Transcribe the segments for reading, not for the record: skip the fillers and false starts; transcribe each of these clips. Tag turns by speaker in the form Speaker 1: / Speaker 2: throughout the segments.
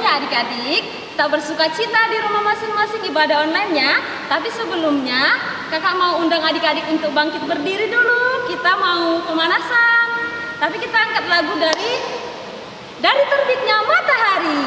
Speaker 1: ya adik-adik, kita bersuka cita di rumah masing-masing ibadah online-nya. Tapi sebelumnya, kakak mau undang adik-adik untuk bangkit berdiri dulu. Kita mau pemanasan. Tapi kita angkat lagu dari Terbitnya Matahari.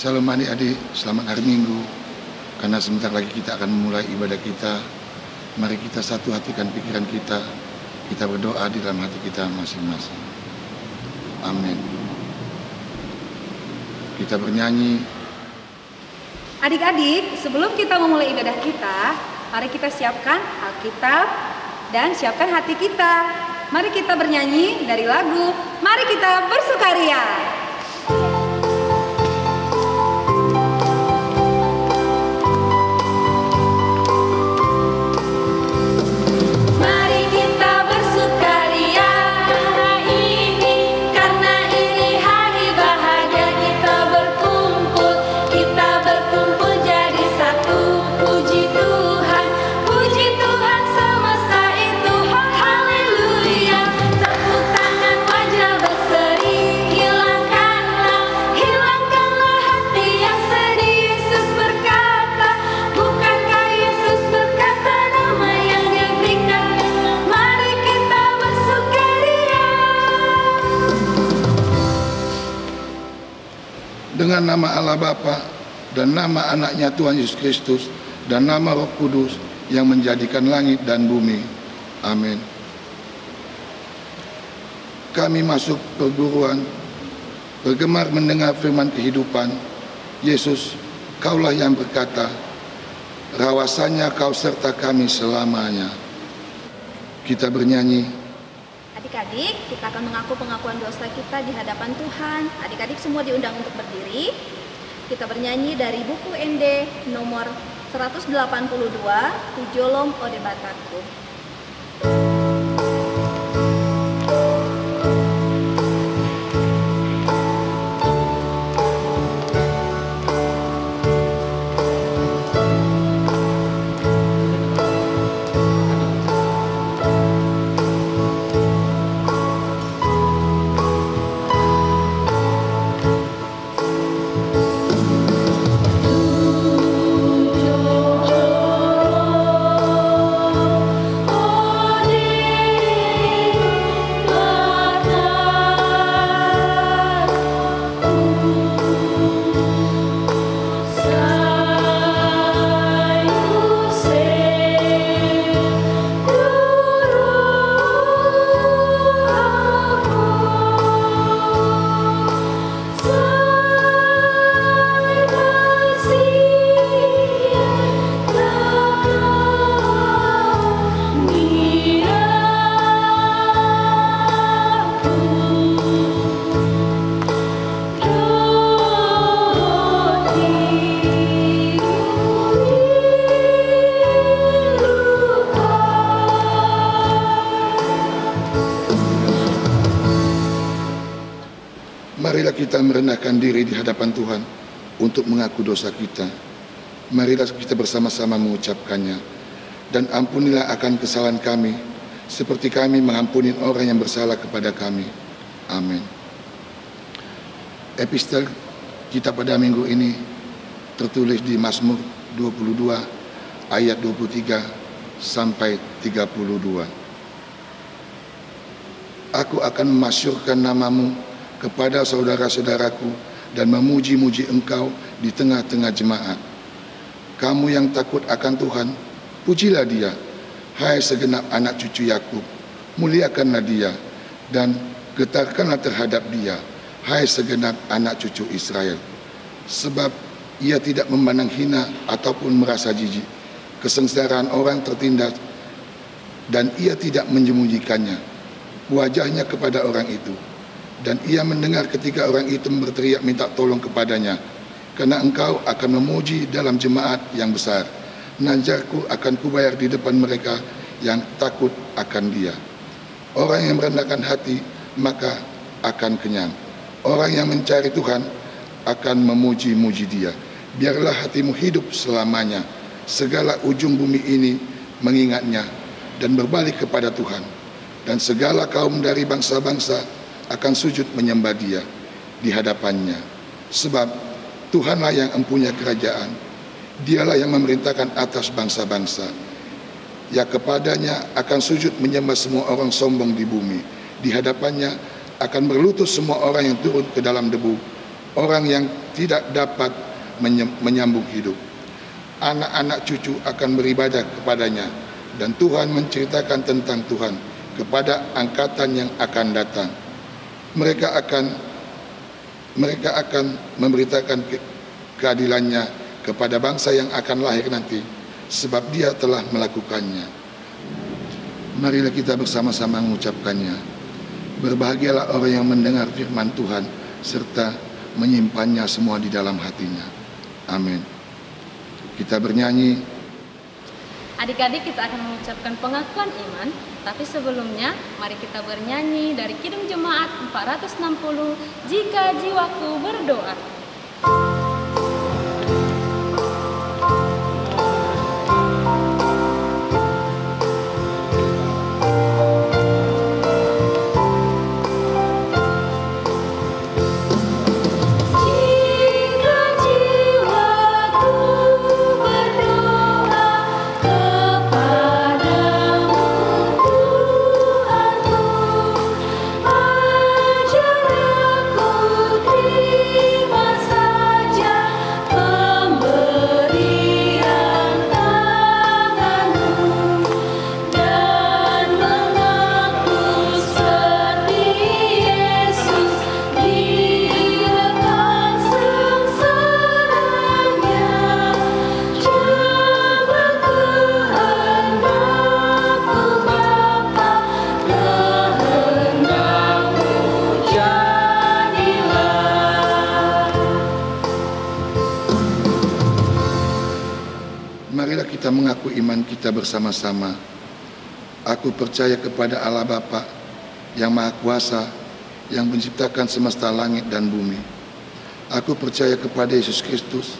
Speaker 2: Shalom adik-adik, selamat hari Minggu. Karena sebentar lagi kita akan memulai ibadah kita. Mari kita satu hatikan pikiran kita. Kita berdoa di dalam hati kita masing-masing. Amin. Kita bernyanyi.
Speaker 1: Adik-adik, sebelum kita memulai ibadah kita, mari kita siapkan Alkitab dan siapkan hati kita. Mari kita bernyanyi dari lagu Mari Kita Bersukaria.
Speaker 2: Dengan nama Allah Bapa dan nama anaknya Tuhan Yesus Kristus dan nama Roh Kudus yang menjadikan langit dan bumi. Amin. Kami masuk perguruan, bergemar mendengar firman kehidupan. Yesus, Kaulah yang berkata, rawasannya Kau serta kami selamanya. Kita bernyanyi.
Speaker 1: Adik-adik, kita akan mengaku pengakuan dosa kita di hadapan Tuhan. Adik-adik semua diundang untuk berdiri. Kita bernyanyi dari buku ND nomor 182, Tujolom Ode Bataku.
Speaker 2: Marilah kita merendahkan diri di hadapan Tuhan untuk mengaku dosa kita. Marilah kita bersama-sama mengucapkannya. Dan ampunilah akan kesalahan kami, seperti kami mengampuni orang yang bersalah kepada kami. Amin. Epistel kita pada minggu ini tertulis di Mazmur 22 ayat 23 sampai 32. Aku akan memasyurkan namamu kepada saudara-saudaraku dan memuji-muji engkau di tengah-tengah jemaat. Kamu yang takut akan Tuhan, pujilah dia. Hai segenap anak cucu Yakub, muliakanlah dia dan getarkanlah terhadap dia. Hai segenap anak cucu Israel. Sebab ia tidak memandang hina ataupun merasa jijik kesengsaraan orang tertindas, dan ia tidak menyembunyikannya wajahnya kepada orang itu. Dan ia mendengar ketika orang itu berteriak minta tolong kepadanya. Karena engkau akan memuji dalam jemaat yang besar. Najarku akan kubayar di depan mereka yang takut akan dia. Orang yang merendahkan hati maka akan kenyang. Orang yang mencari Tuhan akan memuji-muji dia. Biarlah hatimu hidup selamanya. Segala ujung bumi ini mengingatnya dan berbalik kepada Tuhan. Dan segala kaum dari bangsa-bangsa akan sujud menyembah dia di hadapannya. Sebab Tuhanlah yang empunya kerajaan. Dialah yang memerintahkan atas bangsa-bangsa. Ya, kepadanya akan sujud menyembah semua orang sombong di bumi. Di hadapannya akan berlutut semua orang yang turun ke dalam debu, orang yang tidak dapat menyambung hidup. Anak-anak cucu akan beribadah kepadanya, dan Tuhan menceritakan tentang Tuhan kepada angkatan yang akan datang. Mereka akan memberitakan keadilannya kepada bangsa yang akan lahir nanti, sebab dia telah melakukannya. Marilah kita bersama-sama mengucapkannya. Berbahagialah orang yang mendengar firman Tuhan serta menyimpannya semua di dalam hatinya. Amin. Kita bernyanyi.
Speaker 1: Adik-adik, kita akan mengucapkan pengakuan iman, tapi sebelumnya mari kita bernyanyi dari Kidung Jemaat 460, Jika Jiwaku Berdoa.
Speaker 2: Marilah kita mengaku iman kita bersama-sama. Aku percaya kepada Allah Bapa yang Maha Kuasa, yang menciptakan semesta langit dan bumi. Aku percaya kepada Yesus Kristus,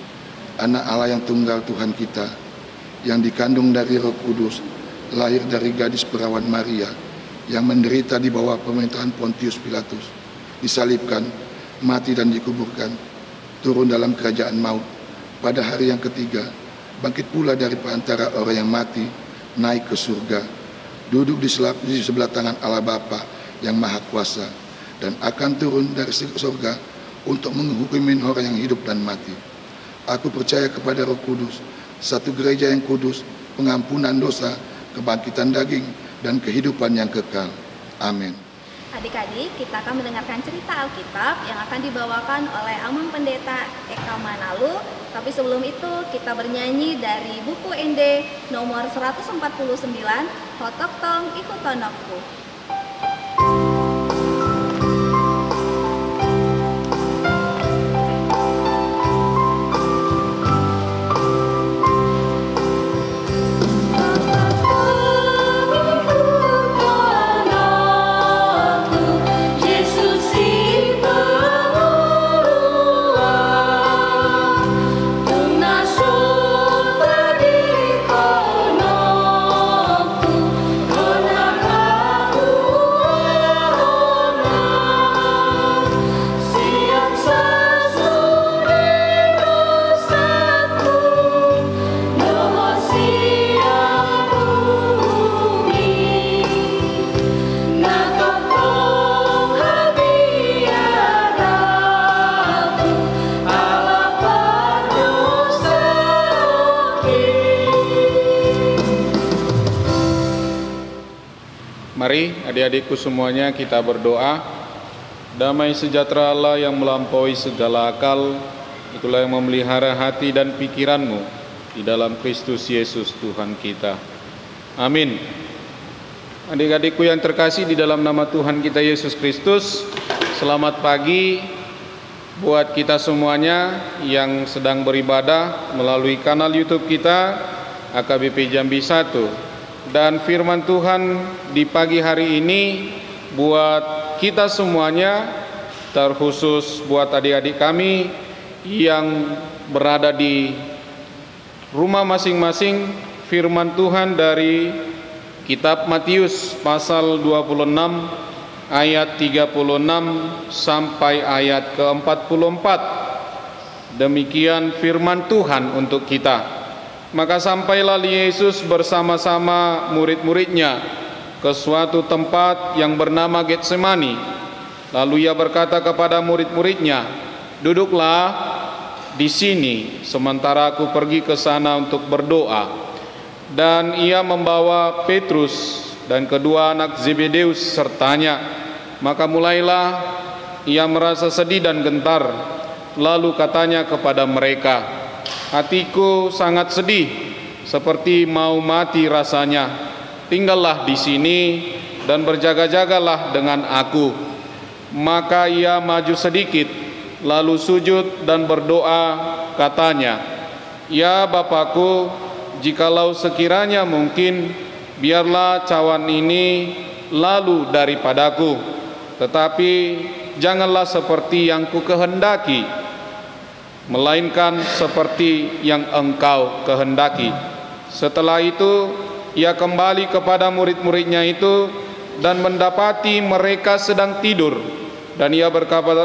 Speaker 2: Anak Allah yang tunggal Tuhan kita, yang dikandung dari Roh Kudus, lahir dari gadis perawan Maria, yang menderita di bawah pemerintahan Pontius Pilatus, disalibkan, mati dan dikuburkan, turun dalam kerajaan maut, pada hari yang ketiga bangkit pula dari antara orang yang mati, naik ke surga, duduk di sebelah tangan Allah Bapa yang Maha Kuasa, dan akan turun dari surga untuk menghukumi orang yang hidup dan mati. Aku percaya kepada Roh Kudus, satu gereja yang kudus, pengampunan dosa, kebangkitan daging, dan kehidupan yang kekal. Amin.
Speaker 3: Adik-adik, kita akan mendengarkan cerita Alkitab yang akan dibawakan oleh Amang Pendeta Eka Manalu. Tapi sebelum itu kita bernyanyi dari buku ND nomor 149, Hotok Tong Ikut Tonokku.
Speaker 4: Soul Mari adik-adikku semuanya kita berdoa. Damai sejahtera Allah yang melampaui segala akal, itulah yang memelihara hati dan pikiranmu di dalam Kristus Yesus Tuhan kita. Amin. Adik-adikku yang terkasih di dalam nama Tuhan kita Yesus Kristus, selamat pagi buat kita semuanya yang sedang beribadah melalui kanal YouTube kita AKBP Jambi 1. Dan firman Tuhan di pagi hari ini buat kita semuanya, terkhusus buat adik-adik kami yang berada di rumah masing-masing. Firman Tuhan dari kitab Matius pasal 26 ayat 36 sampai ayat ke-44. Demikian firman Tuhan untuk kita. Maka sampailah Yesus bersama-sama murid-muridnya ke suatu tempat yang bernama Getsemani. Lalu ia berkata kepada murid-muridnya, "Duduklah di sini sementara aku pergi ke sana untuk berdoa." Dan ia membawa Petrus dan kedua anak Zebedeus sertanya. Maka mulailah ia merasa sedih dan gentar. Lalu katanya kepada mereka, "Hatiku sangat sedih, seperti mau mati rasanya. Tinggallah di sini dan berjaga-jagalah dengan aku." Maka ia maju sedikit, lalu sujud dan berdoa, katanya, "Ya Bapakku, jikalau sekiranya mungkin, biarlah cawan ini lalu daripadaku, tetapi janganlah seperti yang ku kehendaki, melainkan seperti yang Engkau kehendaki." Setelah itu ia kembali kepada murid-muridnya itu dan mendapati mereka sedang tidur. Dan ia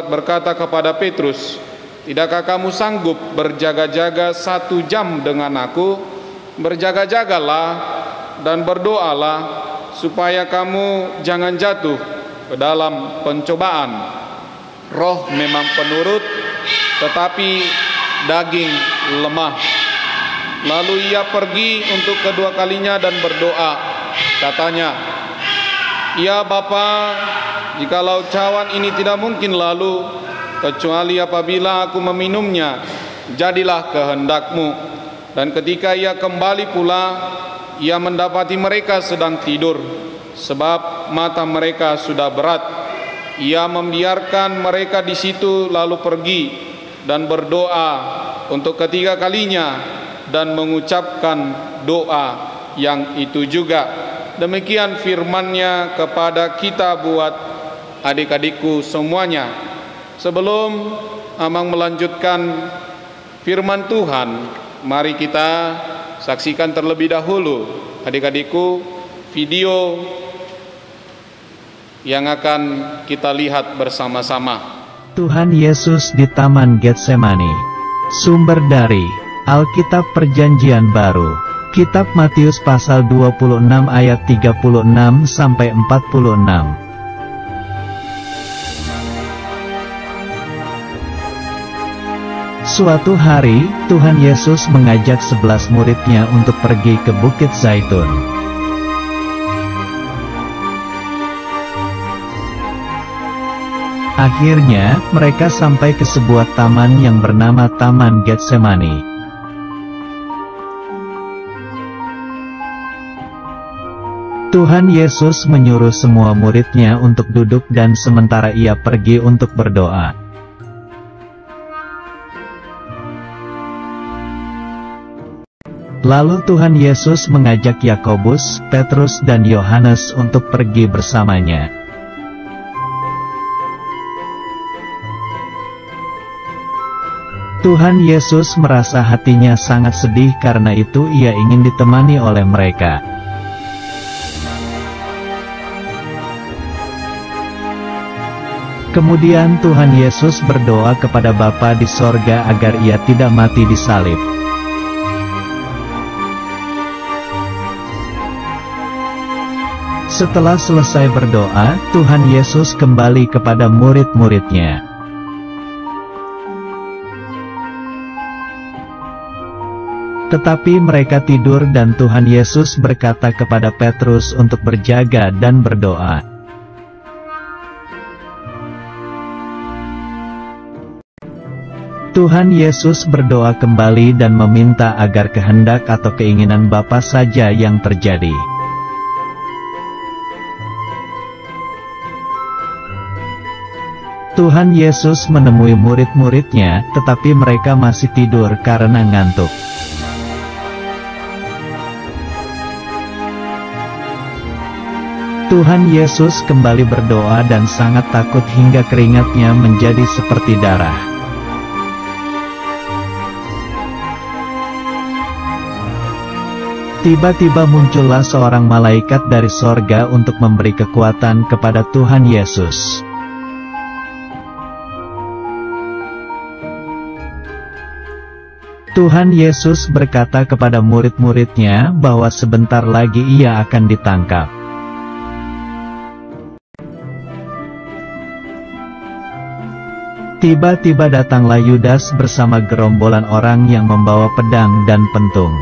Speaker 4: berkata kepada Petrus, "Tidakkah kamu sanggup berjaga-jaga 1 jam dengan aku? Berjaga-jagalah dan berdoalah supaya kamu jangan jatuh ke dalam pencobaan. Roh memang penurut, tetapi daging lemah." Lalu ia pergi untuk kedua kalinya dan berdoa, katanya, "Ya Bapa, jikalau cawan ini tidak mungkin lalu, kecuali apabila aku meminumnya, jadilah kehendak-Mu." Dan ketika ia kembali pula, ia mendapati mereka sedang tidur, sebab mata mereka sudah berat. Ia membiarkan mereka di situ lalu pergi dan berdoa untuk ketiga kalinya dan mengucapkan doa yang itu juga. Demikian firman-Nya kepada kita buat adik-adikku semuanya. Sebelum Amang melanjutkan firman Tuhan, mari kita saksikan terlebih dahulu adik-adikku video yang akan kita lihat bersama-sama.
Speaker 5: Tuhan Yesus di Taman Getsemani. Sumber dari Alkitab Perjanjian Baru, Kitab Matius pasal 26 ayat 36 sampai 46. Suatu hari, Tuhan Yesus mengajak 11 murid-Nya untuk pergi ke Bukit Zaitun. Akhirnya, mereka sampai ke sebuah taman yang bernama Taman Getsemani. Tuhan Yesus menyuruh semua murid-Nya untuk duduk dan sementara ia pergi untuk berdoa. Lalu Tuhan Yesus mengajak Yakobus, Petrus dan Yohanes untuk pergi bersamanya. Tuhan Yesus merasa hatinya sangat sedih, karena itu ia ingin ditemani oleh mereka. Kemudian Tuhan Yesus berdoa kepada Bapa di sorga agar ia tidak mati disalib. Setelah selesai berdoa, Tuhan Yesus kembali kepada murid-murid-Nya. Tetapi mereka tidur dan Tuhan Yesus berkata kepada Petrus untuk berjaga dan berdoa. Tuhan Yesus berdoa kembali dan meminta agar kehendak atau keinginan Bapa saja yang terjadi. Tuhan Yesus menemui murid-muridnya, tetapi mereka masih tidur karena ngantuk. Tuhan Yesus kembali berdoa dan sangat takut hingga keringatnya menjadi seperti darah. Tiba-tiba muncullah seorang malaikat dari sorga untuk memberi kekuatan kepada Tuhan Yesus. Tuhan Yesus berkata kepada murid-muridnya bahwa sebentar lagi ia akan ditangkap. Tiba-tiba datanglah Yudas bersama gerombolan orang yang membawa pedang dan pentung.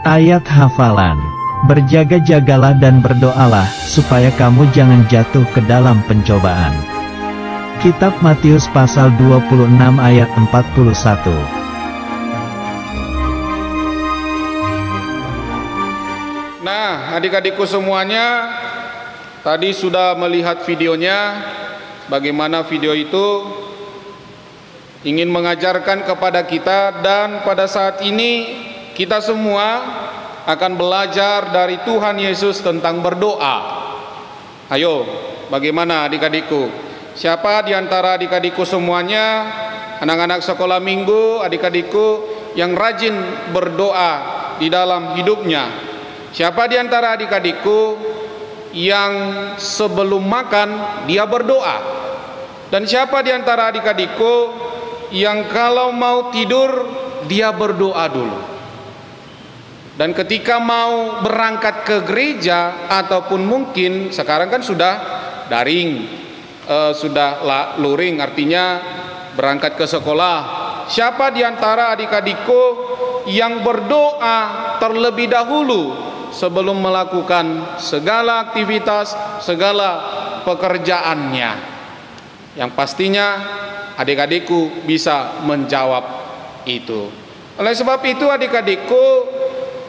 Speaker 5: Ayat hafalan. Berjaga-jagalah dan berdoalah, supaya kamu jangan jatuh ke dalam pencobaan. Kitab Matius pasal 26 ayat 41.
Speaker 4: Nah, adik-adikku semuanya, tadi sudah melihat videonya, bagaimana video itu ingin mengajarkan kepada kita, dan pada saat ini kita semua akan belajar dari Tuhan Yesus tentang berdoa. Ayo, bagaimana adik-adikku? Siapa di antara adik-adikku semuanya, anak-anak sekolah minggu, adik-adikku yang rajin berdoa di dalam hidupnya? Siapa di antara adik-adikku yang sebelum makan dia berdoa? Dan siapa di antara adik-adikku yang kalau mau tidur dia berdoa dulu? Dan ketika mau berangkat ke gereja, ataupun mungkin sekarang kan sudah daring, sudah luring, artinya berangkat ke sekolah. Siapa di antara adik-adikku yang berdoa terlebih dahulu sebelum melakukan segala aktivitas, segala pekerjaannya? Yang pastinya adik-adikku bisa menjawab itu. Oleh sebab itu adik-adikku,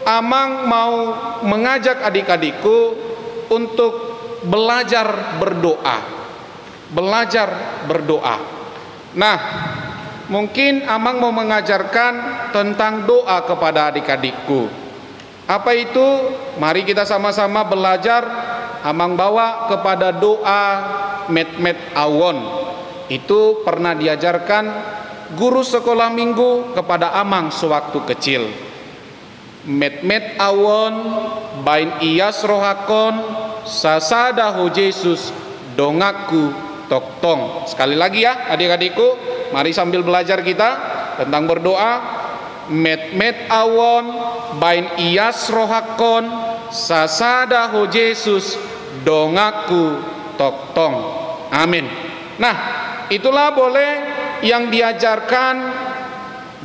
Speaker 4: Amang mau mengajak adik-adikku untuk belajar berdoa. Belajar berdoa. Nah, mungkin Amang mau mengajarkan tentang doa kepada adik-adikku. Apa itu? Mari kita sama-sama belajar. Amang bawa kepada doa Met-met Awon. Itu pernah diajarkan guru sekolah minggu kepada Amang sewaktu kecil. Met-met awon bain iyas rohakon sasada ho Jesus dongaku toktong. Sekali lagi ya adik-adikku, mari sambil belajar kita tentang berdoa. Met-met awon bain iyas rohakon sasada ho Jesus dongaku toktong. Amin. Nah, itulah boleh yang diajarkan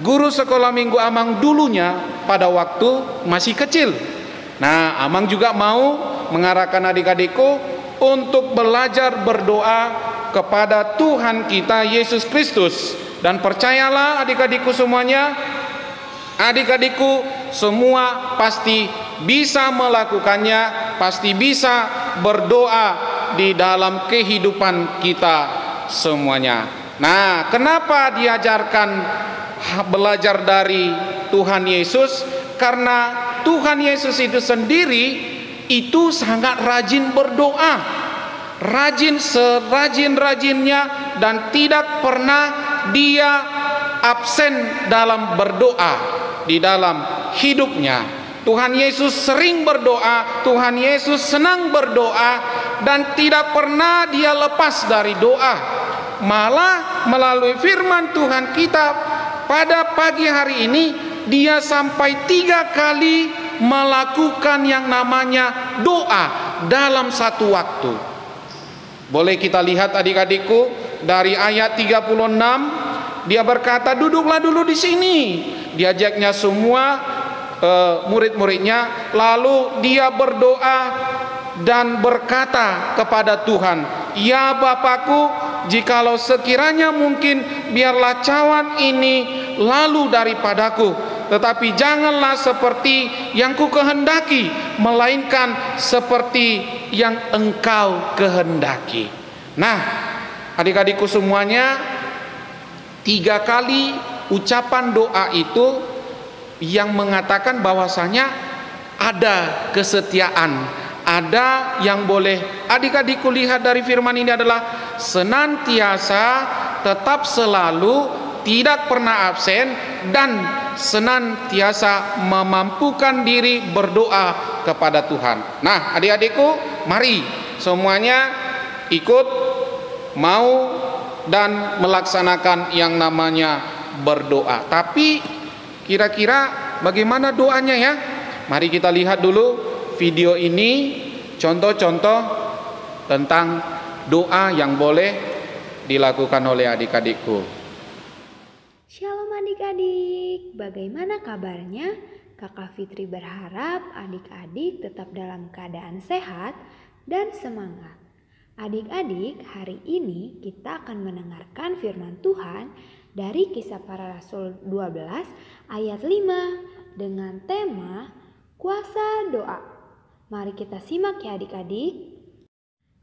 Speaker 4: guru sekolah minggu Amang dulunya pada waktu masih kecil. Nah, Amang juga mau mengarahkan adik-adikku untuk belajar berdoa kepada Tuhan kita Yesus Kristus. Dan percayalah adik-adikku semuanya, adik-adikku semua pasti bisa melakukannya, pasti bisa berdoa di dalam kehidupan kita semuanya. Nah, kenapa diajarkan belajar dari Tuhan Yesus? Karena Tuhan Yesus itu sendiri itu sangat rajin berdoa, rajin serajin-rajinnya, dan tidak pernah dia absen dalam berdoa di dalam hidupnya. Tuhan Yesus sering berdoa, Tuhan Yesus senang berdoa, dan tidak pernah dia lepas dari doa. Malah melalui firman Tuhan kita pada pagi hari ini, dia sampai 3 kali melakukan yang namanya doa dalam satu waktu. Boleh kita lihat adik-adikku dari ayat 36, dia berkata, duduklah dulu di sini. Diajaknya semua murid-muridnya, lalu dia berdoa dan berkata kepada Tuhan, ya Bapakku, jikalau sekiranya mungkin, biarlah cawan ini lalu daripadaku, tetapi janganlah seperti yang ku kehendaki, melainkan seperti yang Engkau kehendaki. Nah, adik-adikku semuanya, 3 kali ucapan doa itu yang mengatakan bahwasanya ada kesetiaan, ada yang boleh adik-adikku lihat dari firman ini adalah senantiasa, tetap selalu, tidak pernah absen, dan senantiasa memampukan diri berdoa kepada Tuhan. Nah, adik-adikku, mari semuanya ikut mau dan melaksanakan yang namanya berdoa. Tapi kira-kira bagaimana doanya ya? Mari kita lihat dulu video ini, contoh-contoh tentang doa yang boleh dilakukan oleh adik-adikku.
Speaker 6: Shalom adik-adik, bagaimana kabarnya? Kakak Fitri berharap adik-adik tetap dalam keadaan sehat dan semangat. Adik-adik, hari ini kita akan mendengarkan firman Tuhan dari Kisah Para Rasul 12 ayat 5 dengan tema Kuasa Doa. Mari kita simak ya adik-adik.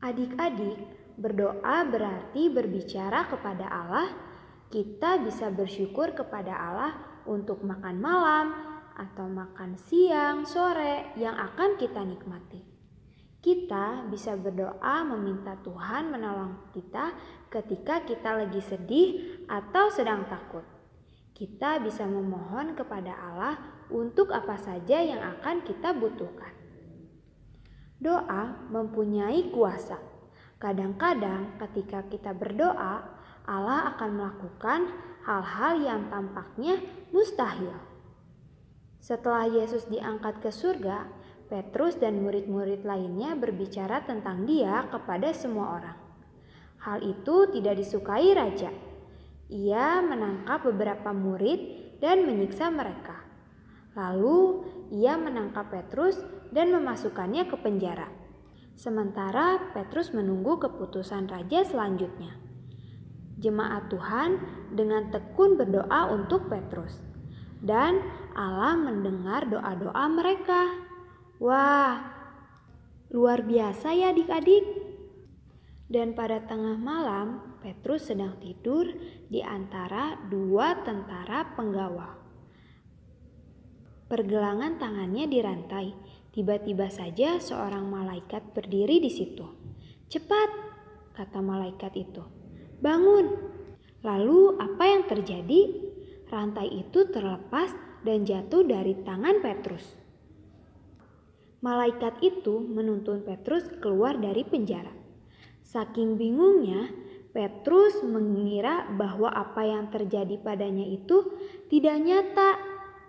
Speaker 6: Adik-adik, berdoa berarti berbicara kepada Allah. Kita bisa bersyukur kepada Allah untuk makan malam atau makan siang, sore yang akan kita nikmati. Kita bisa berdoa meminta Tuhan menolong kita ketika kita lagi sedih atau sedang takut. Kita bisa memohon kepada Allah untuk apa saja yang akan kita butuhkan. Doa mempunyai kuasa. Kadang-kadang ketika kita berdoa, Allah akan melakukan hal-hal yang tampaknya mustahil. Setelah Yesus diangkat ke surga, Petrus dan murid-murid lainnya berbicara tentang Dia kepada semua orang. Hal itu tidak disukai raja. Ia menangkap beberapa murid dan menyiksa mereka. Lalu ia menangkap Petrus dan memasukkannya ke penjara. Sementara Petrus menunggu keputusan raja selanjutnya. Jemaat Tuhan dengan tekun berdoa untuk Petrus, dan Allah mendengar doa-doa mereka. Wah, luar biasa ya adik-adik. Dan pada tengah malam, Petrus sedang tidur di antara 2 tentara penggawa. Pergelangan tangannya dirantai. Tiba-tiba saja seorang malaikat berdiri di situ. "Cepat," kata malaikat itu. "Bangun." Lalu apa yang terjadi? Rantai itu terlepas dan jatuh dari tangan Petrus. Malaikat itu menuntun Petrus keluar dari penjara. Saking bingungnya, Petrus mengira bahwa apa yang terjadi padanya itu tidak nyata.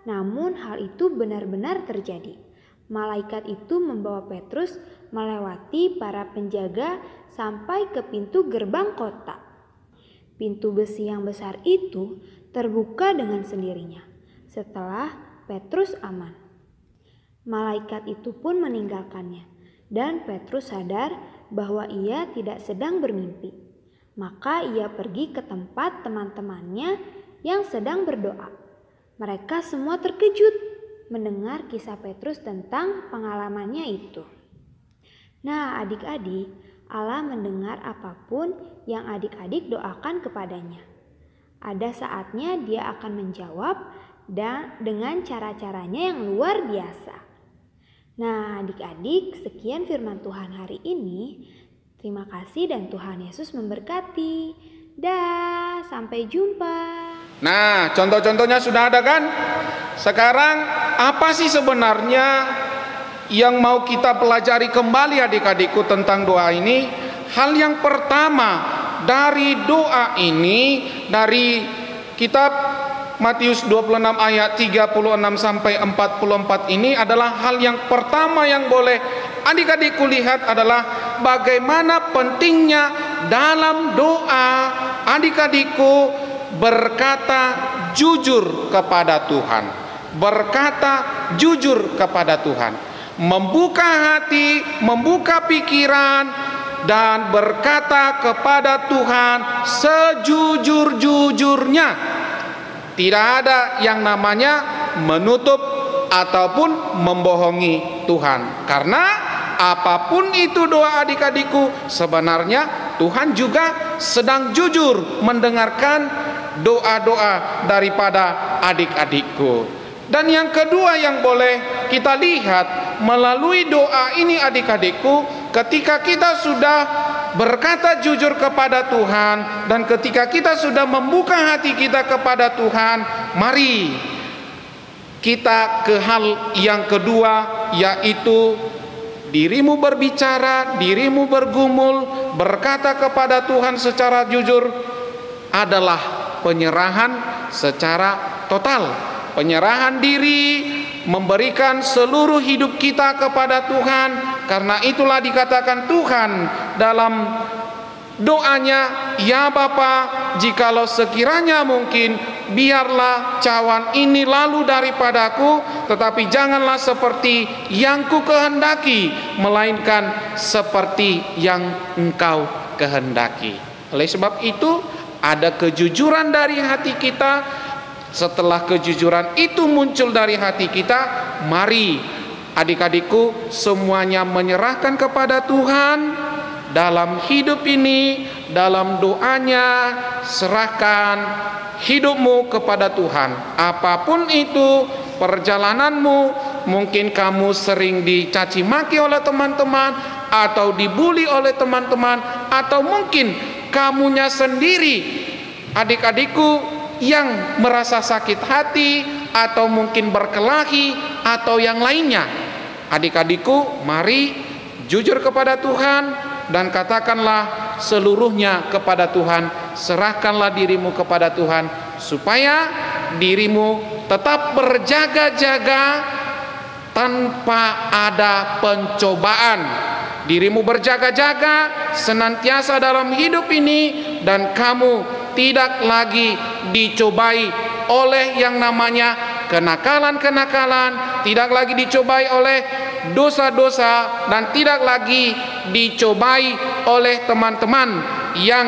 Speaker 6: Namun hal itu benar-benar terjadi. Malaikat itu membawa Petrus melewati para penjaga sampai ke pintu gerbang kota. Pintu besi yang besar itu terbuka dengan sendirinya setelah Petrus aman. Malaikat itu pun meninggalkannya, dan Petrus sadar bahwa ia tidak sedang bermimpi. Maka ia pergi ke tempat teman-temannya yang sedang berdoa. Mereka semua terkejut mendengar kisah Petrus tentang pengalamannya itu. Nah, adik-adik, Allah mendengar apapun yang adik-adik doakan kepadanya. Ada saatnya Dia akan menjawab dan dengan cara-caranya yang luar biasa. Nah, adik-adik, sekian firman Tuhan hari ini. Terima kasih dan Tuhan Yesus memberkati. Dah, sampai jumpa.
Speaker 4: Nah, contoh-contohnya sudah ada kan? Sekarang apa sih sebenarnya yang mau kita pelajari kembali adik-adikku tentang doa ini? Hal yang pertama dari doa ini, dari kitab Matius 26 ayat 36 sampai 44 ini adalah hal yang pertama yang boleh adik-adikku lihat adalah bagaimana pentingnya dalam doa adik-adikku berkata jujur kepada Tuhan. Berkata jujur kepada Tuhan. Membuka hati, membuka pikiran, dan berkata kepada Tuhan sejujur-jujurnya. Tidak ada yang namanya menutup ataupun membohongi Tuhan. Karena apapun itu doa adik-adikku, sebenarnya Tuhan juga sedang jujur mendengarkan doa-doa daripada adik-adikku. Dan yang kedua yang boleh kita lihat melalui doa ini adik-adikku, ketika kita sudah berkata jujur kepada Tuhan dan ketika kita sudah membuka hati kita kepada Tuhan, mari kita ke hal yang kedua, yaitu dirimu berbicara, dirimu bergumul, berkata kepada Tuhan secara jujur adalah penyerahan secara total. Penyerahan diri, memberikan seluruh hidup kita kepada Tuhan. Karena itulah dikatakan Tuhan dalam doanya, ya Bapa, jikalau sekiranya mungkin, biarlah cawan ini lalu daripadaku, tetapi janganlah seperti yang ku kehendaki, melainkan seperti yang Engkau kehendaki. Oleh sebab itu, ada kejujuran dari hati kita. Setelah kejujuran itu muncul dari hati kita, mari adik-adikku semuanya menyerahkan kepada Tuhan dalam hidup ini, dalam doanya. Serahkan hidupmu kepada Tuhan. Apapun itu perjalananmu, mungkin kamu sering dicaci maki oleh teman-teman, atau dibully oleh teman-teman, atau mungkin kamunya sendiri adik-adikku yang merasa sakit hati, atau mungkin berkelahi, atau yang lainnya. Adik-adikku, mari jujur kepada Tuhan dan katakanlah seluruhnya kepada Tuhan. Serahkanlah dirimu kepada Tuhan supaya dirimu tetap berjaga-jaga tanpa ada pencobaan. Dirimu berjaga-jaga senantiasa dalam hidup ini, dan kamu tidak lagi dicobai oleh yang namanya kenakalan-kenakalan, tidak lagi dicobai oleh dosa-dosa, dan tidak lagi dicobai oleh teman-teman yang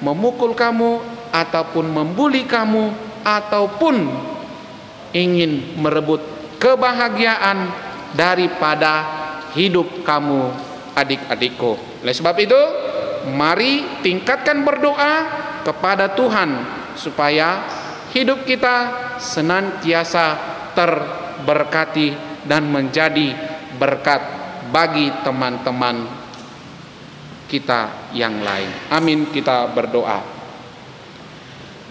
Speaker 4: memukul kamu, ataupun membuli kamu, ataupun ingin merebut kebahagiaan daripada hidup kamu adik-adikku. Oleh sebab itu, mari tingkatkan berdoa kepada Tuhan supaya hidup kita senantiasa terberkati dan menjadi berkat bagi teman-teman kita yang lain. Amin. Kita berdoa.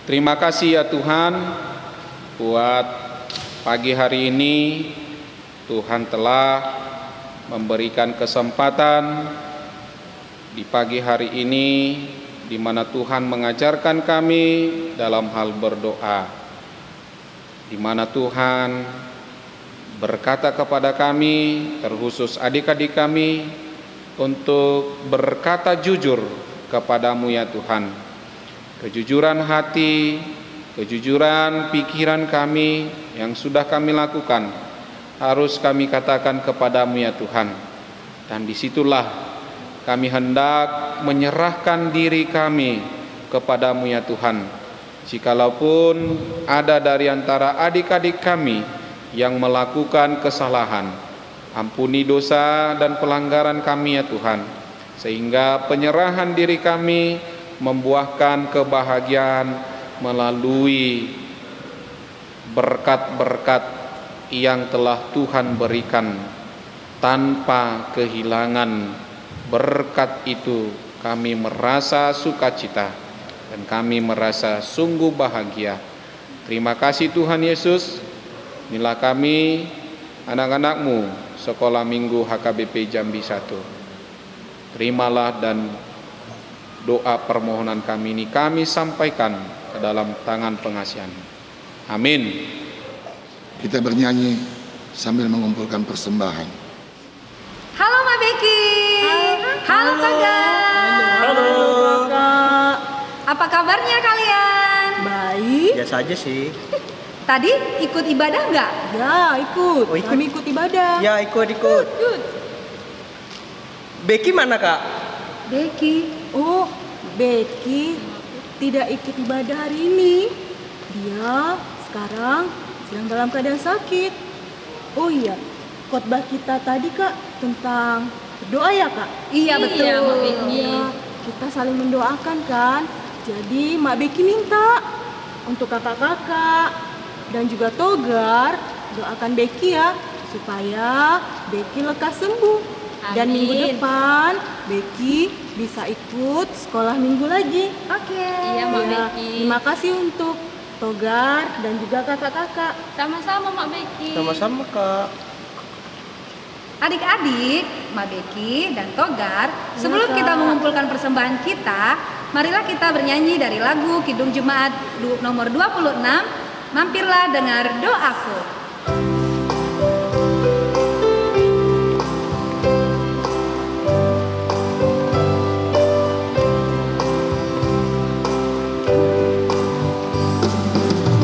Speaker 4: Terima kasih ya Tuhan, buat pagi hari ini Tuhan telah memberikan kesempatan di pagi hari ini, di mana Tuhan mengajarkan kami dalam hal berdoa, di mana Tuhan berkata kepada kami, terkhusus adik-adik kami, untuk berkata jujur kepadamu ya Tuhan. Kejujuran hati, kejujuran pikiran kami yang sudah kami lakukan harus kami katakan kepadamu ya Tuhan. Dan disitulah kami hendak menyerahkan diri kami kepadamu ya Tuhan. Jikalaupun ada dari antara adik-adik kami yang melakukan kesalahan, ampuni dosa dan pelanggaran kami ya Tuhan, sehingga penyerahan diri kami membuahkan kebahagiaan melalui berkat-berkat yang telah Tuhan berikan. Tanpa kehilangan berkat itu, kami merasa sukacita dan kami merasa sungguh bahagia. Terima kasih Tuhan Yesus. Inilah kami, anak-anakmu, Sekolah Minggu HKBP Jambi 1. Terimalah dan doa permohonan kami ini kami sampaikan ke dalam tangan pengasihan. Amin.
Speaker 2: Kita bernyanyi sambil mengumpulkan persembahan.
Speaker 1: Halo Mbak Becky. Halo Kak Gan.
Speaker 3: Apa kabarnya kalian?
Speaker 7: Baik.
Speaker 8: Biasa aja sih.
Speaker 3: Tadi ikut ibadah nggak?
Speaker 7: Ya, ikut.
Speaker 8: Oh, ikut.
Speaker 7: Kami ikut ibadah.
Speaker 8: Ya, ikut. Becky mana, Kak?
Speaker 7: Becky. Oh, Becky tidak ikut ibadah hari ini. Dia sekarang sedang dalam keadaan sakit. Oh iya, khotbah kita tadi, Kak, tentang berdoa ya, Kak?
Speaker 3: Iya, betul.
Speaker 1: Iya, Mak Becky.
Speaker 7: Iya, kita saling mendoakan kan. Jadi Mak Becky minta untuk kakak-kakak dan juga Togar doakan Becky ya supaya Becky lekas sembuh. Dan
Speaker 1: Amin.
Speaker 7: minggu depan Becky bisa ikut sekolah minggu lagi.
Speaker 3: Oke.
Speaker 1: Iya, Mak
Speaker 7: Ya,
Speaker 1: Becky.
Speaker 7: terima kasih untuk Togar dan juga kakak-kakak.
Speaker 1: Sama-sama, Mak Becky.
Speaker 8: Sama-sama, Kak.
Speaker 3: Adik-adik, Mbak Becky dan Togar, sebelum
Speaker 7: Kak.
Speaker 3: kita mengumpulkan persembahan kita, marilah kita bernyanyi dari lagu Kidung Jemaat nomor 26, Mampirlah Dengar Doaku.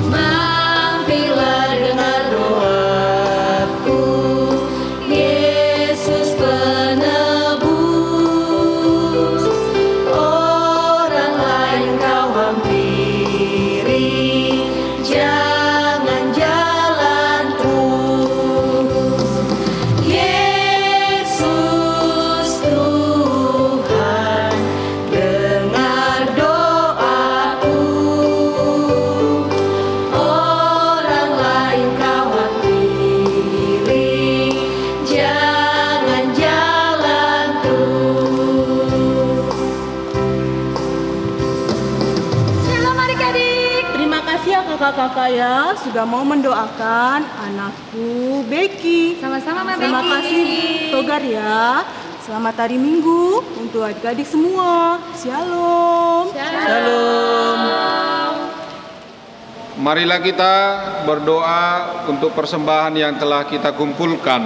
Speaker 1: Mampirlah dengar doaku, Yesus penebus. Orang lain kau hampiri, jangan jalan terus. Yesus Tuhan, dengar doaku. Orang lain kau hampiri, jangan jalan terus.
Speaker 3: Shalom adik-adik.
Speaker 7: Terima kasih ya kakak-kakak ya sudah mau mendoakan anakku Becky.
Speaker 3: Sama-sama, Mbak
Speaker 7: Terima
Speaker 3: Becky.
Speaker 7: kasih Togar ya. Selamat hari Minggu untuk adik-adik semua. Shalom.
Speaker 8: Shalom.
Speaker 4: Marilah kita berdoa untuk persembahan yang telah kita kumpulkan.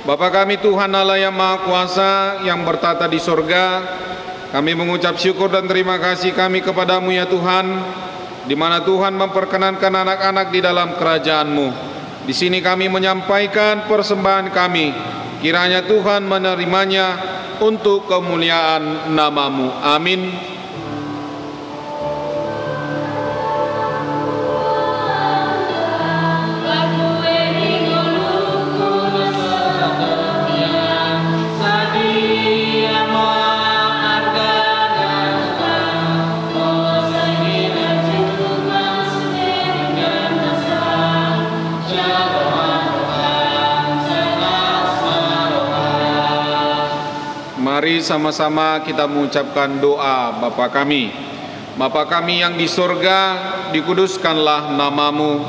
Speaker 4: Bapa kami Tuhan Allah yang Maha Kuasa yang bertata di sorga, kami mengucap syukur dan terima kasih kami kepadamu ya Tuhan, di mana Tuhan memperkenankan anak-anak di dalam kerajaan-Mu. Di sini kami menyampaikan persembahan kami, kiranya Tuhan menerimanya untuk kemuliaan nama-Mu. Amin. Mari sama-sama kita mengucapkan doa Bapa kami. Bapa kami yang di sorga, dikuduskanlah namamu,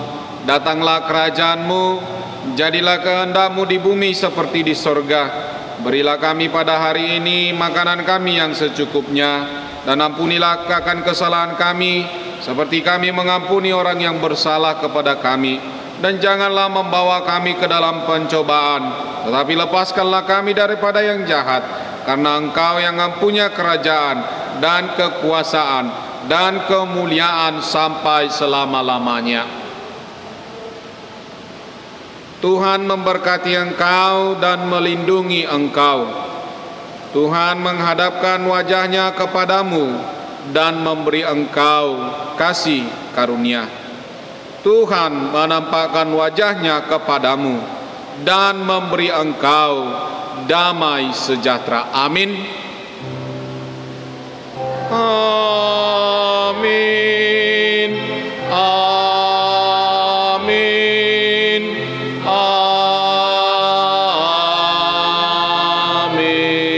Speaker 4: datanglah kerajaanmu, jadilah kehendak-Mu di bumi seperti di sorga. Berilah kami pada hari ini makanan kami yang secukupnya, dan ampunilah akan kesalahan kami, seperti kami mengampuni orang yang bersalah kepada kami. Dan janganlah membawa kami ke dalam pencobaan, tetapi lepaskanlah kami daripada yang jahat, karena Engkau yang mempunyai kerajaan dan kekuasaan dan kemuliaan sampai selama-lamanya. Tuhan memberkati engkau dan melindungi engkau. Tuhan menghadapkan wajahnya kepadamu dan memberi engkau kasih karunia. Tuhan menampakkan wajahnya kepadamu dan memberi engkau damai sejahtera. Amin. Amin. Amin.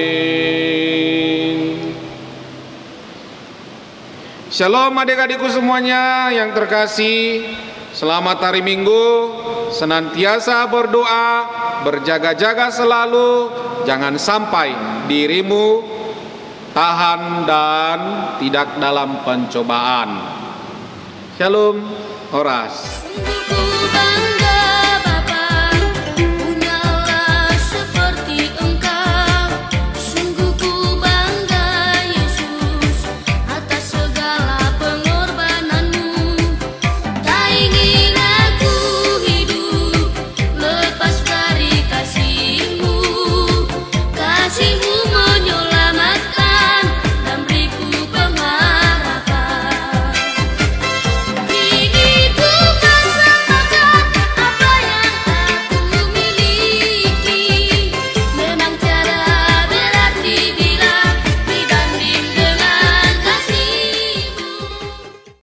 Speaker 4: Amin. Shalom adik-adikku semuanya yang terkasih. Selamat hari Minggu. Senantiasa berdoa, berjaga-jaga selalu, jangan sampai dirimu tahan dan tidak dalam pencobaan. Shalom, Horas.